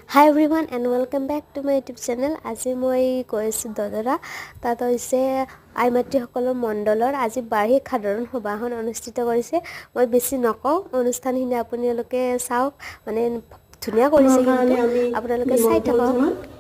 Hi everyone and welcome back to my YouTube channel. আজি মই কৈছো দদৰা তাত হৈছে আইমাতৃ সকলৰ মণ্ডলৰ আজি বাৰ্ষিক সাধাৰণ সভাখন অনুষ্ঠিত কৰিছে মই বেছি নকওঁ অনুষ্ঠানখিনি আপোনালোকে চাওক মানে ধুনীয়া কৰিছে কিন্তু আপোনালোকে চাই থাকক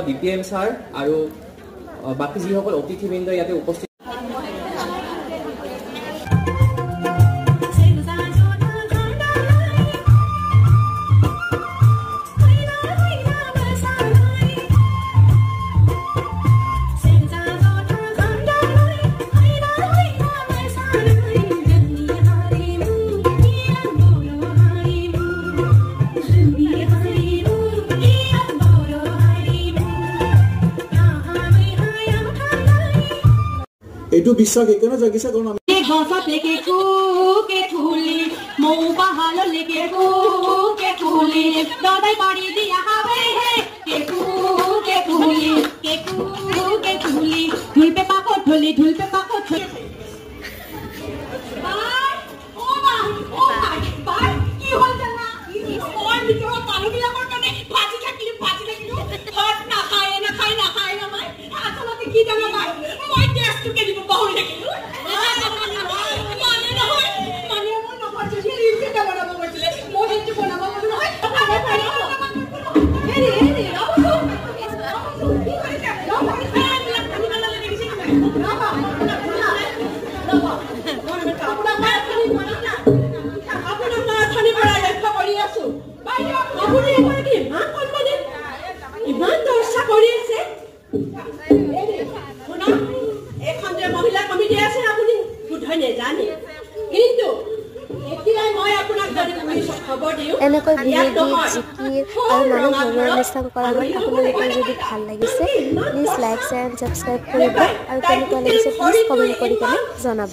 DPM sir আৰু বাকি যিসকল অতিথিবৃন্দ ইয়াতে উপস্থিত এটু বিশ্বাস কেন জাগিছে কোন আমি গসা থেকে কুকে ঠুলি মৌ পাহাল লেকে কুকে ঠুলি দাদাই বাড়ি দিয়া হবে হে কে কুকে ঠুলি ঢুল পে পাকো ঠুলি ও মা কি হল জানা ওই ভিতর কালো বিলাকর কানে ফাজি থাকিলি হট না খায় না মাই আসলে কি জানা ভাই মই টেস্ট কে দিব বহু দেখিলো এনেকৈ ভিডিঅ' জিকিৰ আৰু মানুহ ধৰ্মৰ অনুষ্ঠান কৰা আপোনালোকৰ যদি ভাল লাগিছে please like share and subscribe কৰিব আৰু কেনেকুৱা লাগিছে প্লিজ কমেণ্ট কৰি কেনে জনাব